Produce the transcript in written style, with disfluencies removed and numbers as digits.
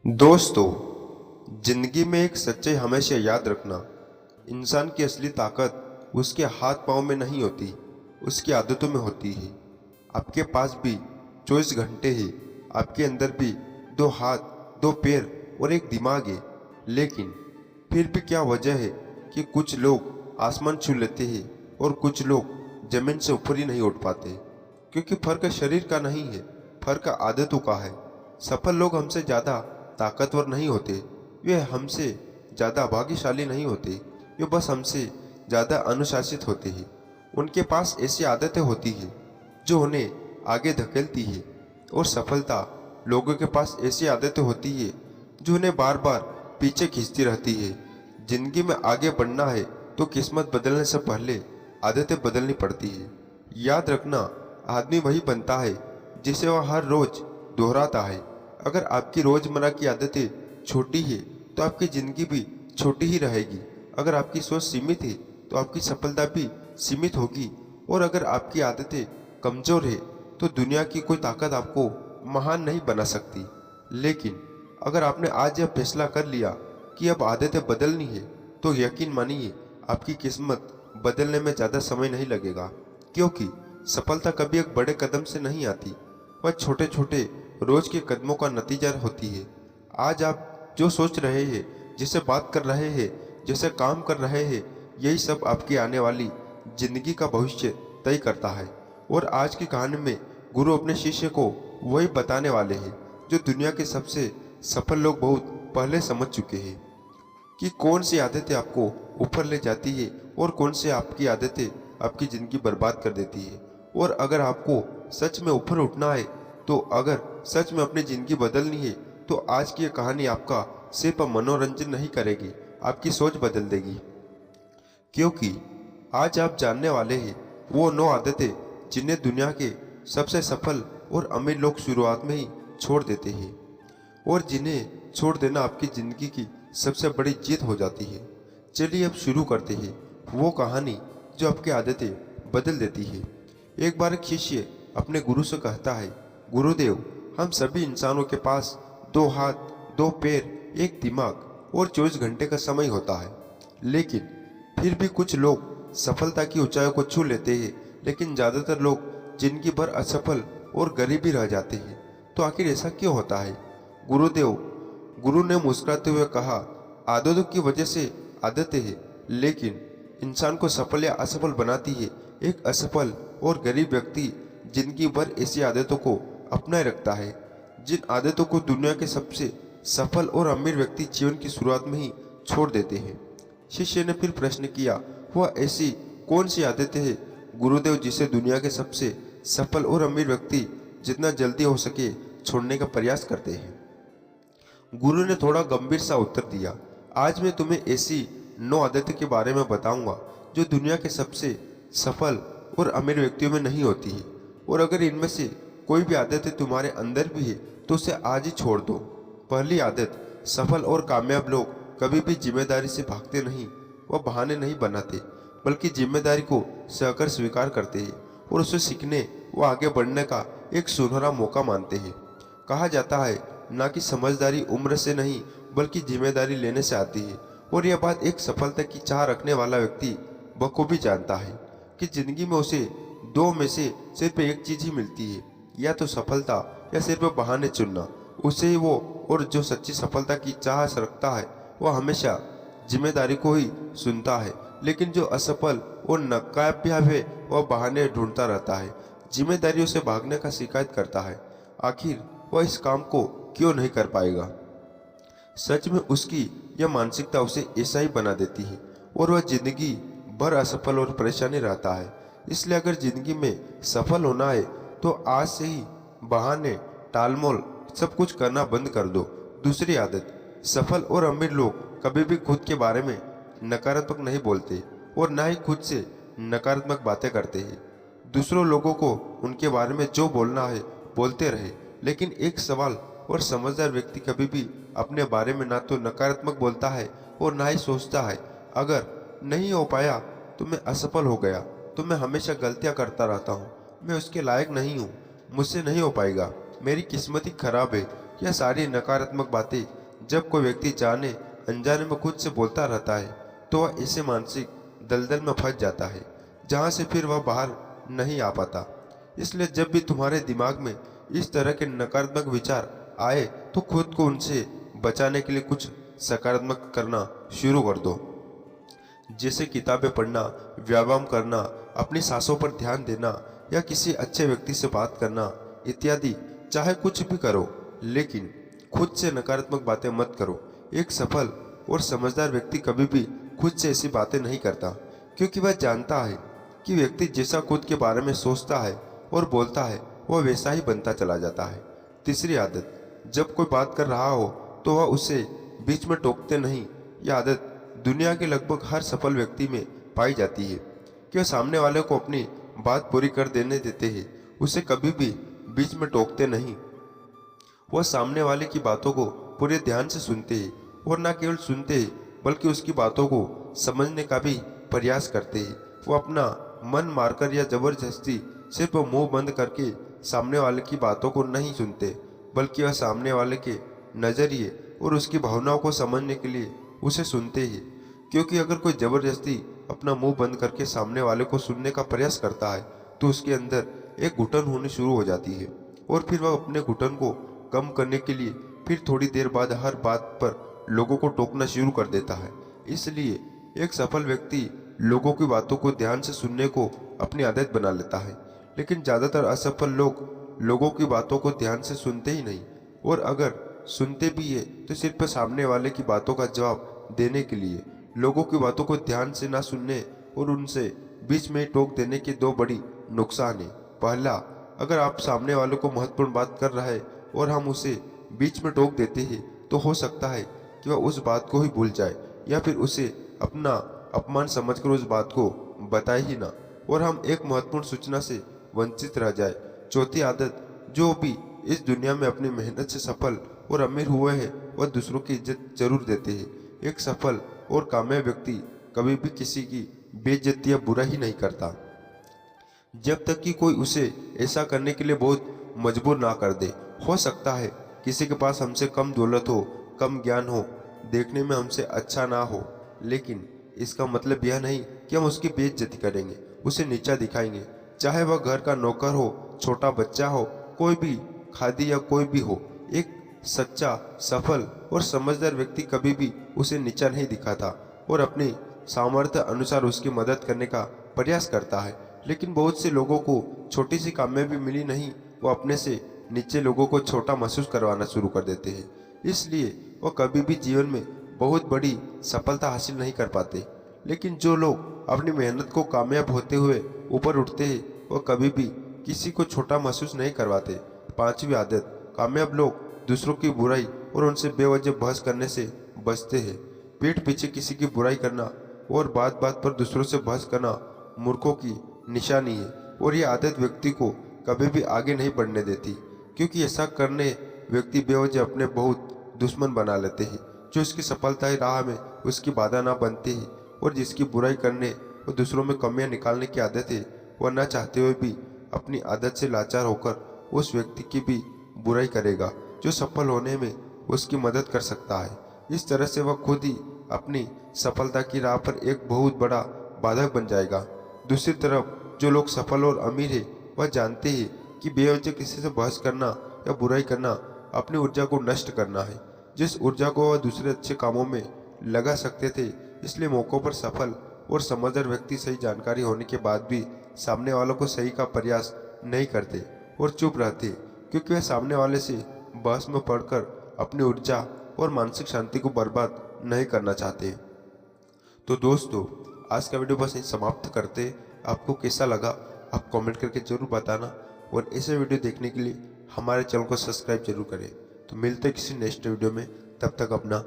दोस्तों, जिंदगी में एक सच्चाई हमेशा याद रखना। इंसान की असली ताकत उसके हाथ पांव में नहीं होती, उसकी आदतों में होती है। आपके पास भी 24 घंटे हैं, आपके अंदर भी 2 हाथ, 2 पैर और एक दिमाग है। लेकिन फिर भी क्या वजह है कि कुछ लोग आसमान छू लेते हैं और कुछ लोग जमीन से ऊपर ही नहीं उठ पाते? क्योंकि फर्क शरीर का नहीं है, फर्क आदतों का है। सफल लोग हमसे ज़्यादा ताकतवर नहीं होते, वे हमसे ज़्यादा भाग्यशाली नहीं होते, वे बस हमसे ज़्यादा अनुशासित होते हैं। उनके पास ऐसी आदतें होती हैं जो उन्हें आगे धकेलती है, और सफलता लोगों के पास ऐसी आदतें होती है जो उन्हें बार बार पीछे खींचती रहती है। जिंदगी में आगे बढ़ना है तो किस्मत बदलने से पहले आदतें बदलनी पड़ती है। याद रखना, आदमी वही बनता है जिसे वह हर रोज दोहराता है। अगर आपकी रोजमर्रा की आदतें छोटी है तो आपकी जिंदगी भी छोटी ही रहेगी। अगर आपकी सोच सीमित है तो आपकी सफलता भी सीमित होगी। और अगर आपकी आदतें कमजोर है तो दुनिया की कोई ताकत आपको महान नहीं बना सकती। लेकिन अगर आपने आज यह फैसला कर लिया कि अब आदतें बदलनी है, तो यकीन मानिए आपकी किस्मत बदलने में ज़्यादा समय नहीं लगेगा। क्योंकि सफलता कभी एक बड़े कदम से नहीं आती, वह छोटे छोटे रोज के कदमों का नतीजा होती है। आज आप जो सोच रहे हैं, जिसे बात कर रहे हैं, जिसे काम कर रहे हैं, यही सब आपकी आने वाली जिंदगी का भविष्य तय करता है। और आज की कहानी में गुरु अपने शिष्य को वही बताने वाले हैं जो दुनिया के सबसे सफल लोग बहुत पहले समझ चुके हैं, कि कौन सी आदतें आपको ऊपर ले जाती है और कौन सी आपकी आदतें आपकी ज़िंदगी बर्बाद कर देती है। और अगर आपको सच में ऊपर उठना है, तो अगर सच में अपनी ज़िंदगी बदलनी है, तो आज की ये कहानी आपका सिर्फ मनोरंजन नहीं करेगी, आपकी सोच बदल देगी। क्योंकि आज आप जानने वाले हैं वो 9 आदतें जिन्हें दुनिया के सबसे सफल और अमीर लोग शुरुआत में ही छोड़ देते हैं, और जिन्हें छोड़ देना आपकी ज़िंदगी की सबसे बड़ी जीत हो जाती है। चलिए अब शुरू करते हैं वो कहानी जो आपकी आदतें बदल देती है। एक बार एक शिष्य अपने गुरु से कहता है, गुरुदेव, हम सभी इंसानों के पास 2 हाथ, 2 पैर, एक दिमाग और 24 घंटे का समय होता है। लेकिन फिर भी कुछ लोग सफलता की ऊंचाइयों को छू लेते हैं, लेकिन ज़्यादातर लोग जिंदगी भर असफल और गरीब ही रह जाते हैं। तो आखिर ऐसा क्यों होता है? गुरुदेव, गुरु ने मुस्कुराते हुए कहा, आदतों की वजह से आदतें हैं, लेकिन इंसान को सफल या असफल बनाती है एक असफल और गरीब व्यक्ति जिंदगी भर ऐसी आदतों को अपनाए रखता है, जिन आदतों को दुनिया के सबसे सफल और अमीर व्यक्ति जीवन की शुरुआत में ही छोड़ देते हैं। शिष्य ने फिर प्रश्न किया, वह ऐसी कौन सी आदतें हैं गुरुदेव जिसे दुनिया के सबसे सफल और अमीर व्यक्ति जितना जल्दी हो सके छोड़ने का प्रयास करते हैं? गुरु ने थोड़ा गंभीर सा उत्तर दिया, आज मैं तुम्हें ऐसी 9 आदतें के बारे में बताऊंगा जो दुनिया के सबसे सफल और अमीर व्यक्तियों में नहीं होती है। और अगर इनमें से कोई भी आदतें तुम्हारे अंदर भी है तो उसे आज ही छोड़ दो। पहली आदत, सफल और कामयाब लोग कभी भी जिम्मेदारी से भागते नहीं, वह बहाने नहीं बनाते, बल्कि जिम्मेदारी को सहकर स्वीकार करते हैं और उसे सीखने व आगे बढ़ने का एक सुनहरा मौका मानते हैं। कहा जाता है ना कि समझदारी उम्र से नहीं बल्कि जिम्मेदारी लेने से आती है। और यह बात एक सफलता की चाह रखने वाला व्यक्ति बखूबी जानता है कि जिंदगी में उसे 2 में से सिर्फ एक चीज ही मिलती है, या तो सफलता या सिर्फ बहाने चुनना। उसे ही वो, और जो सच्ची सफलता की चाह रखता है वह हमेशा जिम्मेदारी को ही सुनता है। लेकिन जो असफल और नाकामयाब है वह बहाने ढूंढता रहता है, जिम्मेदारियों से भागने का शिकायत करता है। आखिर वह इस काम को क्यों नहीं कर पाएगा? सच में उसकी यह मानसिकता उसे ऐसा ही बना देती है और वह जिंदगी भर असफल और परेशानी रहता है। इसलिए अगर जिंदगी में सफल होना है तो आज से ही बहाने, टालमोल सब कुछ करना बंद कर दो। दूसरी आदत, सफल और अमीर लोग कभी भी खुद के बारे में नकारात्मक नहीं बोलते और ना ही खुद से नकारात्मक बातें करते हैं। दूसरों लोगों को उनके बारे में जो बोलना है बोलते रहे, लेकिन एक सवाल और समझदार व्यक्ति कभी भी अपने बारे में ना तो नकारात्मक बोलता है और ना ही सोचता है, अगर नहीं हो पाया तो मैं असफल हो गया, तो मैं हमेशा गलतियां करता रहता हूँ, मैं उसके लायक नहीं हूँ, मुझसे नहीं हो पाएगा, मेरी किस्मत ही खराब है। यह सारी नकारात्मक बातें जब कोई व्यक्ति जाने अनजाने में खुद से बोलता रहता है तो वह ऐसे मानसिक दलदल में फंस जाता है जहां से फिर वह बाहर नहीं आ पाता। इसलिए जब भी तुम्हारे दिमाग में इस तरह के नकारात्मक विचार आए तो खुद को उनसे बचाने के लिए कुछ सकारात्मक करना शुरू कर दो, जैसे किताबें पढ़ना, व्यायाम करना, अपनी सांसों पर ध्यान देना या किसी अच्छे व्यक्ति से बात करना इत्यादि। चाहे कुछ भी करो, लेकिन खुद से नकारात्मक बातें मत करो। एक सफल और समझदार व्यक्ति कभी भी खुद से ऐसी बातें नहीं करता, क्योंकि वह जानता है कि व्यक्ति जैसा खुद के बारे में सोचता है और बोलता है वह वैसा ही बनता चला जाता है। तीसरी आदत, जब कोई बात कर रहा हो तो वह उसे बीच में टोकते नहीं। यह आदत दुनिया के लगभग हर सफल व्यक्ति में पाई जाती है कि वह सामने वाले को अपनी बात पूरी कर देने देते हैं, उसे कभी भी बीच में टोकते नहीं। वह सामने वाले की बातों को पूरे ध्यान से सुनते हैं और न केवल सुनते हैं बल्कि उसकी बातों को समझने का भी प्रयास करते हैं। वो अपना मन मारकर या जबरदस्ती सिर्फ मुंह बंद करके सामने वाले की बातों को नहीं सुनते, बल्कि वह सामने वाले के नजरिए और उसकी भावनाओं को समझने के लिए उसे सुनते हैं। क्योंकि अगर कोई जबरदस्ती अपना मुंह बंद करके सामने वाले को सुनने का प्रयास करता है तो उसके अंदर एक घुटन होनी शुरू हो जाती है और फिर वह अपने घुटन को कम करने के लिए फिर थोड़ी देर बाद हर बात पर लोगों को टोकना शुरू कर देता है। इसलिए एक सफल व्यक्ति लोगों की बातों को ध्यान से सुनने को अपनी आदत बना लेता है, लेकिन ज़्यादातर असफल लोग लोगों की बातों को ध्यान से सुनते ही नहीं, और अगर सुनते भी है तो सिर्फ सामने वाले की बातों का जवाब देने के लिए। लोगों की बातों को ध्यान से ना सुनने और उनसे बीच में टोक देने के दो बड़ी नुकसान है। पहला, अगर आप सामने वाले को महत्वपूर्ण बात कर रहा है और हम उसे बीच में टोक देते हैं तो हो सकता है कि वह उस बात को ही भूल जाए या फिर उसे अपना अपमान समझकर उस बात को बताए ही ना, और हम एक महत्वपूर्ण सूचना से वंचित रह जाए। चौथी आदत, जो भी इस दुनिया में अपनी मेहनत से सफल और अमीर हुए हैं वह दूसरों की इज्जत जरूर देते हैं। एक सफल और कामयाब व्यक्ति कभी भी किसी की बेइज्जती या बुरा ही नहीं करता, जब तक कि कोई उसे ऐसा करने के लिए बहुत मजबूर ना कर दे। हो सकता है किसी के पास हमसे कम दौलत हो, कम ज्ञान हो, देखने में हमसे अच्छा ना हो, लेकिन इसका मतलब यह नहीं कि हम उसकी बेइज्जती करेंगे, उसे नीचा दिखाएंगे। चाहे वह घर का नौकर हो, छोटा बच्चा हो, कोई भी खादी या कोई भी हो, एक सच्चा, सफल और समझदार व्यक्ति कभी भी उसे नीचा नहीं दिखाता और अपनी सामर्थ्य अनुसार उसकी मदद करने का प्रयास करता है। लेकिन बहुत से लोगों को छोटी सी कामयाबी मिली नहीं, वो अपने से नीचे लोगों को छोटा महसूस करवाना शुरू कर देते हैं। इसलिए वो कभी भी जीवन में बहुत बड़ी सफलता हासिल नहीं कर पाते। लेकिन जो लोग अपनी मेहनत को कामयाब होते हुए ऊपर उठते हैं वो कभी भी किसी को छोटा महसूस नहीं करवाते। पांचवी आदत, कामयाब लोग दूसरों की बुराई और उनसे बेवजह बहस करने से बचते हैं। पीठ पीछे किसी की बुराई करना और बात बात पर दूसरों से बहस करना मूर्खों की निशानी है, और ये आदत व्यक्ति को कभी भी आगे नहीं बढ़ने देती, क्योंकि ऐसा करने व्यक्ति बेवजह अपने बहुत दुश्मन बना लेते हैं, जो उसकी सफलता की राह में उसकी बाधा ना बनते हैं। और जिसकी बुराई करने और दूसरों में कमियां निकालने की आदत है, वह न चाहते हुए भी अपनी आदत से लाचार होकर उस व्यक्ति की भी बुराई करेगा जो सफल होने में उसकी मदद कर सकता है। इस तरह से वह खुद ही अपनी सफलता की राह पर एक बहुत बड़ा बाधक बन जाएगा। दूसरी तरफ जो लोग सफल और अमीर है वह जानते हैं कि बेवजह किसी से बहस करना या बुराई करना अपनी ऊर्जा को नष्ट करना है, जिस ऊर्जा को वह दूसरे अच्छे कामों में लगा सकते थे। इसलिए मौक़ों पर सफल और समझदार व्यक्ति सही जानकारी होने के बाद भी सामने वालों को सही का प्रयास नहीं करते और चुप रहते, क्योंकि वह सामने वाले से बहस में पड़कर अपनी ऊर्जा और मानसिक शांति को बर्बाद नहीं करना चाहते। तो दोस्तों, आज का वीडियो बस यहीं समाप्त करते। आपको कैसा लगा आप कमेंट करके जरूर बताना, और ऐसे वीडियो देखने के लिए हमारे चैनल को सब्सक्राइब जरूर करें। तो मिलते हैं किसी नेक्स्ट वीडियो में, तब तक अपना